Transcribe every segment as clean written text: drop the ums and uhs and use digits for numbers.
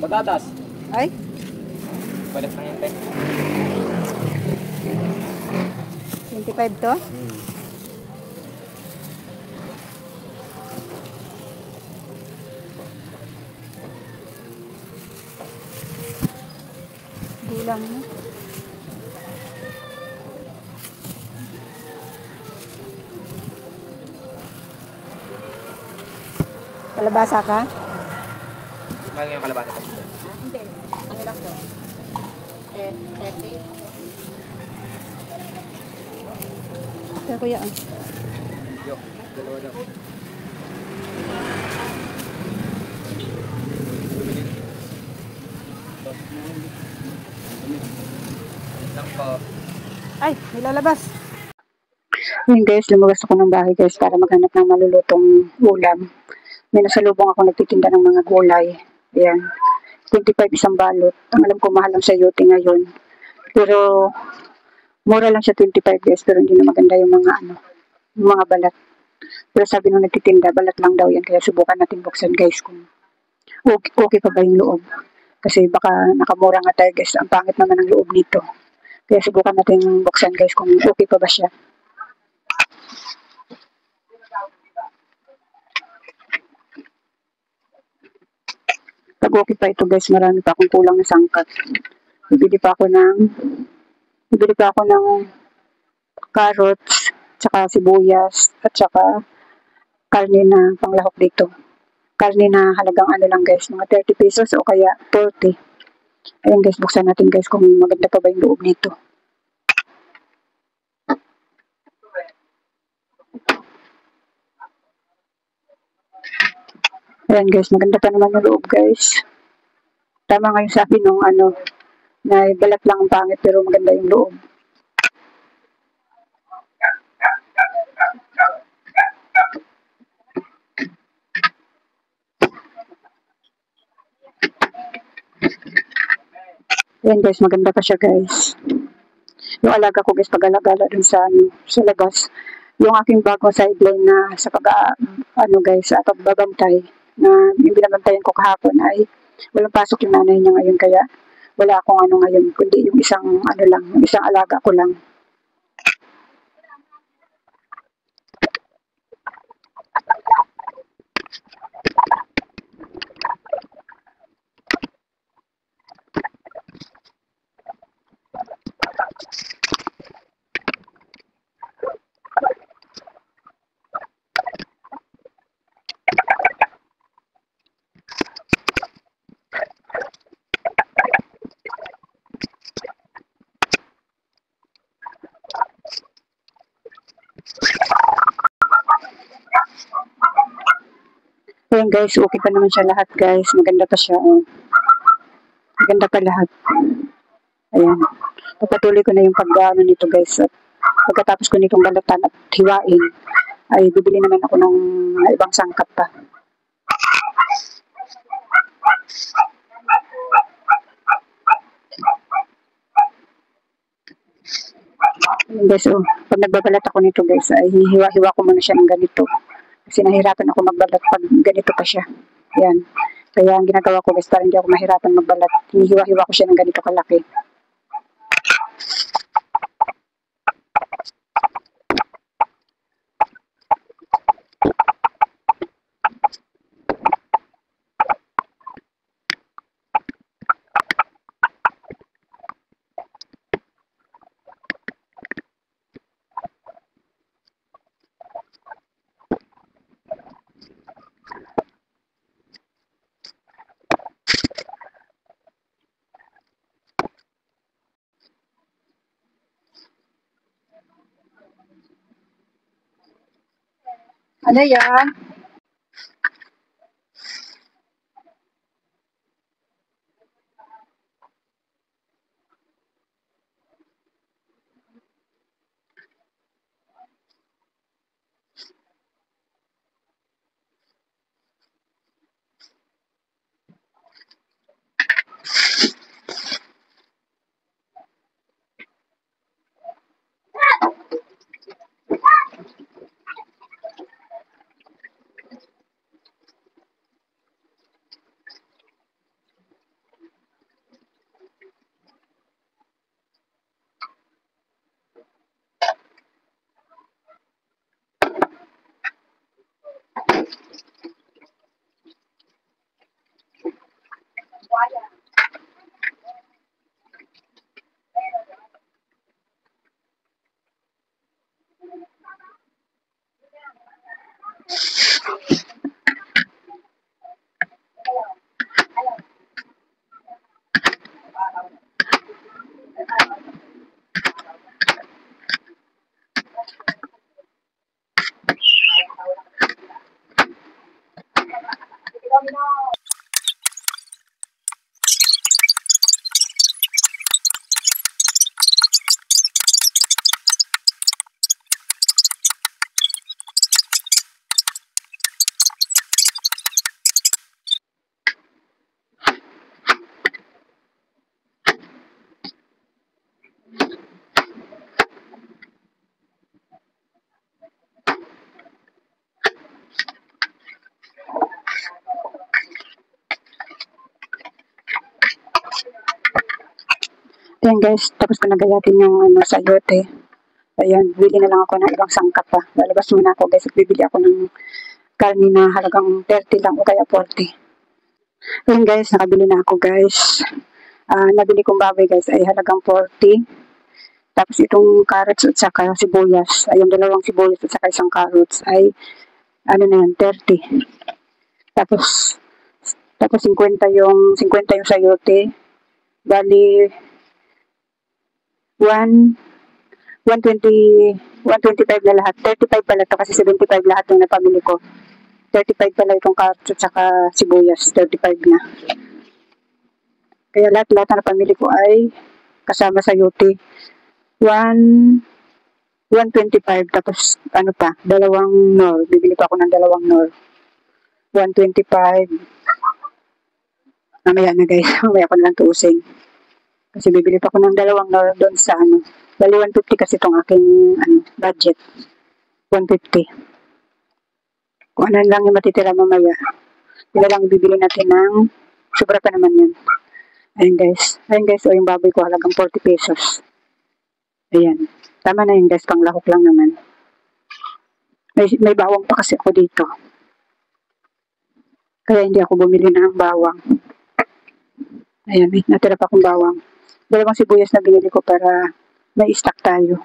Patatas. Ay? Balik na yan, te. 25 to? Gulang mo. Kalabasa ka? Mahal nga yung kalabasa. Hindi. Ano lang to? 30. Kaya kuya ah. Yo, dalawa daw. Lang po. Ay, nilalabas. Yun guys, lumabas ako ng bahay guys para maghanap ng malulutong ulam. May nasalubong ako nagtitinda ng mga gulay. Ayan. 25 isang balot. Ang alam ko mahal ang sayote ngayon. Pero mura lang siya 25 guys. Pero hindi na maganda yung mga yung mga balat. Pero sabi nung nagtitinda, balat lang daw yan. Kaya subukan natin buksan guys kung okay pa ba yung loob. Kasi baka nakamura nga tayo guys. Ang pangit naman ang loob nito. Kaya subukan natin buksan guys kung okay pa ba siya. Pag okay pa ito guys, marami pa akong kulang na sangkap. Bibili pa ako ng carrots, tsaka sibuyas, at tsaka karne na panglahok dito. Karne na halagang ano lang guys, mga 30 pesos o kaya 40. Ayan guys, buksan natin guys kung maganda pa ba yung loob nito. Ayan guys, maganda pa naman yung loob guys. Tama nga yung sabi nung na balat lang ang pangit pero maganda yung loob. Ayan guys, maganda pa siya guys. Yung alaga ko guys, pag-alagala dun sa labas. Yung aking bagong sideline na sa guys, sa pagbabantay na yung binabantayan ko kahapon ay walang pasok yung nanay niya ngayon kaya wala akong ngayon, kundi yung isang yung isang alaga ko lang. Ayan guys, okay pa naman siya lahat guys. Maganda pa siya. Maganda pa lahat. Ayan. Papatuloy ko na yung pag nito guys. At pagkatapos ko nitong balatan at hiwain, ay bibili naman ako ng ibang sangkap pa. Ayan guys, pag nagbabalat ako nito guys, ay hiwa-hiwa ko muna siya ng ganito. Kasi nahirapan ako magbalat pag ganito pa siya. Ayan. Kaya ang ginagawa ko guys, para hindi ako mahirapan magbalat, hinihiwa-hiwa ko siya ng ganito kalaki. Ano yan? Ayan guys, tapos ko nagayatin yung sayote. Ayan, bili na lang ako ng ibang sangkap pa. Lalabas muna ako guys at bibili ako ng karni na halagang 30 lang o kaya 40. Ayan guys, nakabili na ako guys. Nabili kong baboy guys ay halagang 40. Tapos itong carrots at saka sibuyas, ayun dalawang sibuyas at saka isang carrots ay ano na yan, 30. Tapos 50 yung sayote. Bali 125 na lahat. 35 pala to kasi 75 lahat yung napamili ko. 35 pala itong carrots at saka sibuyas. 35 na. Kaya lahat na napamili ko ay kasama sayote. 125 tapos ano pa, dalawang nor. Bibili pa ako ng dalawang nor. 125. Mamaya na guys. Mamaya ko na lang tuusin. Kasi bibili pa ako ng dalawang nor doon sa Bali 150 kasi itong aking budget. 150. Kung ano lang yung matitira mamaya. Yun lang bibili natin ng sobra pa naman yan. Ayun guys. O yung baboy ko halagang 40 pesos. Ayan. Tama na yun guys. Panglahok lang naman. May bawang pa kasi ako dito. Kaya hindi ako bumili ng bawang. Ayan. May natira pa akong bawang. Dalawang sibuyas na binili ko para may stock tayo.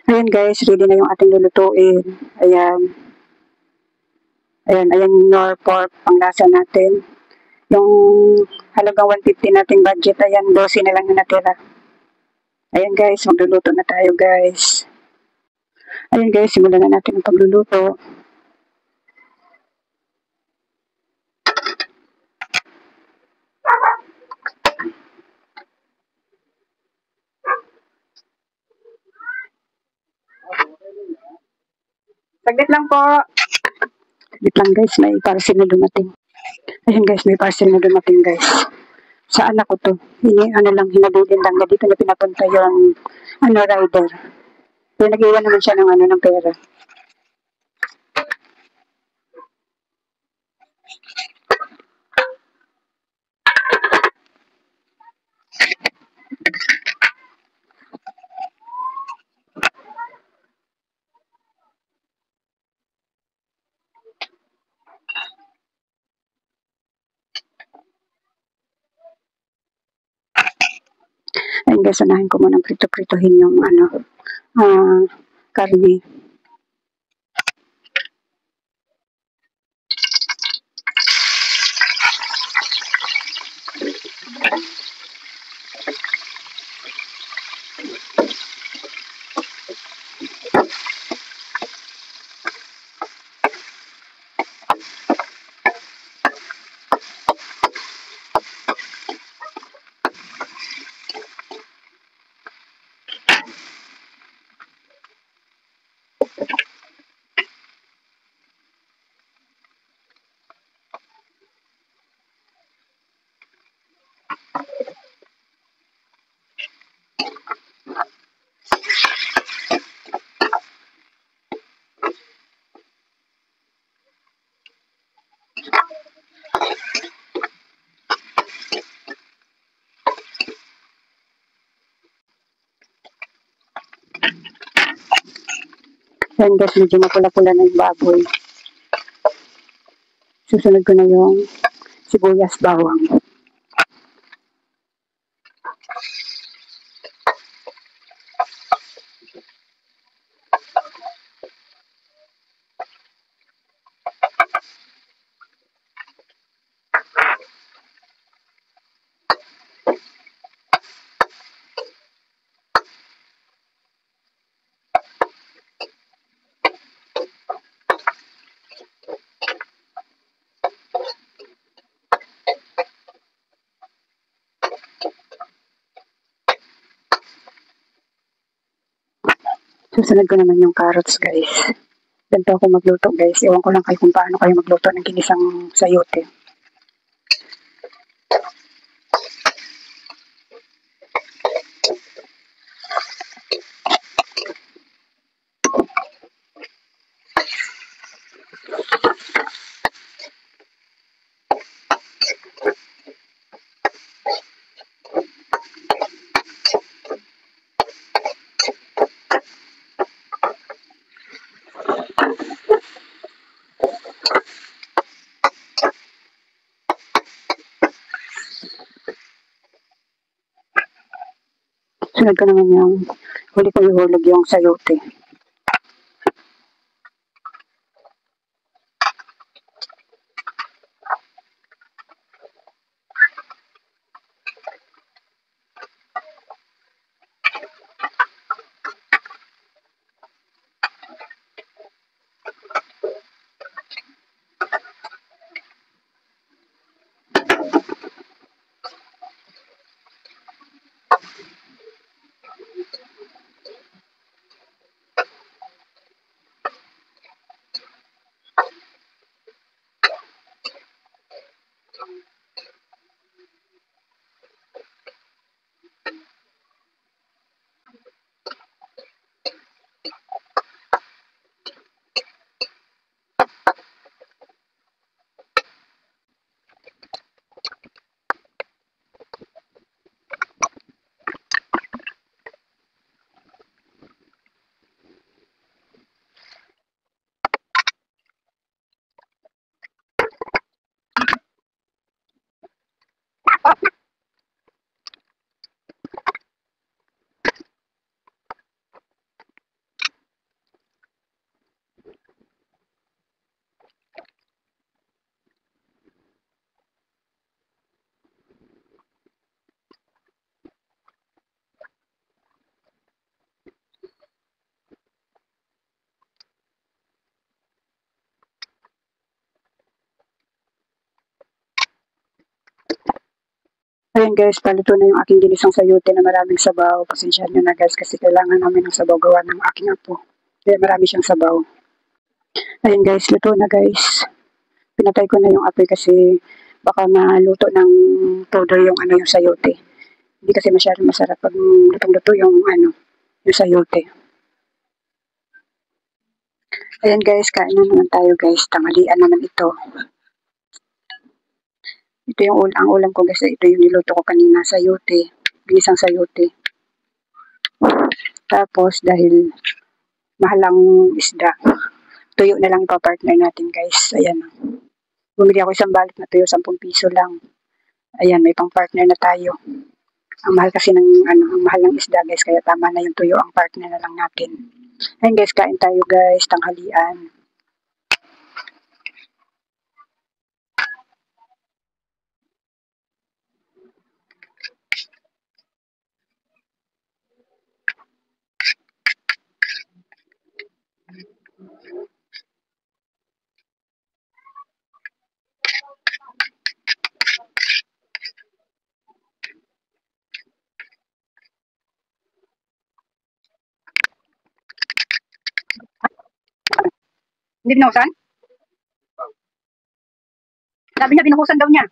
Ayan guys, ready na yung ating lulutuin. Ayan. Ayan yung nor pork, panglasa natin. Yung halagang 150 nating budget, ayan, 12 na lang yung natira. Ayan guys, magluluto na tayo guys. Ayan guys, simulan na natin ang pagluluto. Saglit lang po. Saglit lang guys, may parcel na dumating. Ayan guys, may parcel na dumating guys. Sa anak ko to. Hinabudin lang. Dito na pinapunta yung rider. Pero nag-iwan naman siya ng pera. guys, unahin ko muna prito-pritohin yung karne. Yan guys, medyo mapula-pula na yung baboy. Susunod ko na yung sibuyas, bawang. Susunod ko naman yung carrots guys. Ganito ako magluto guys. Iwan ko lang kayo kung paano kayo magluto ng ginisang sayote. Sunod ko naman yung huli ko ihulog yung sayote. Ayun guys, paluto na yung aking ginisang sayote na maraming sabaw. Pasensyahan nyo na guys kasi kailangan namin ng sabaw gawa ng aking apo. Kaya marami siyang sabaw. Ayun guys, luto na guys. Pinatay ko na yung apoy kasi baka maluto ng todo yung yung sayote. Hindi kasi masyadong masarap pag lutong-luto yung yung sayote. Ayan guys, kain na naman tayo guys. Tanghalian naman ito. Ito yung ang ulam ko guys. Ito yung niluto ko kanina, sayote. Ginisang sayote. Tapos dahil mahalang isda, tuyo na lang ipapartner natin guys. Ayan. Bumili ako isang balot na tuyo, 10 piso lang. Ayan, may pang partner na tayo. Ang mahal kasi ng ang mahal ng isda guys, kaya tama na yung tuyo ang partner na lang natin. Ayun guys, kain tayo guys, tanghalian. Hindi binuhusan? Sabi niya binuhusan daw niya.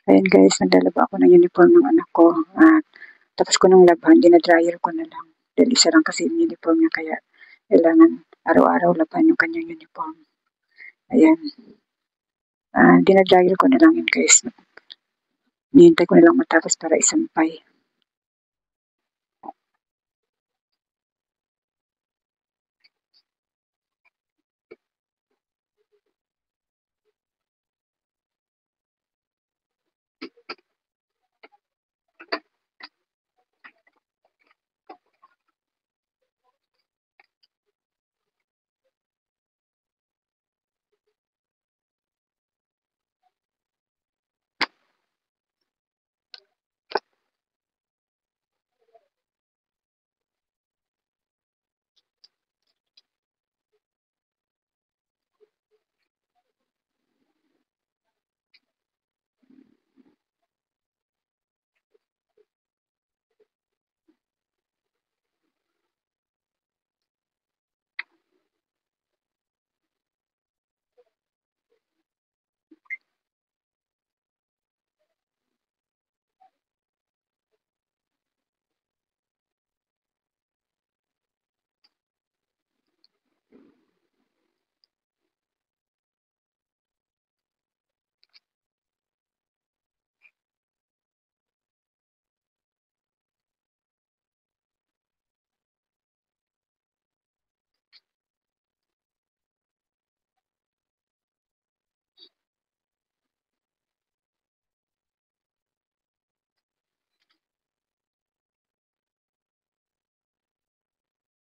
Ayun guys, naglalaba ako ng uniform ng anak ko. At tapos ko nung laban, dinadryer ko na lang. Dahil isa lang kasi yung uniform niya, kaya kailangan araw-araw laban yung kanyang uniform. Ayan. Dinadryer ko na lang yun guys. Nihintay ko na lang matapos para isampay.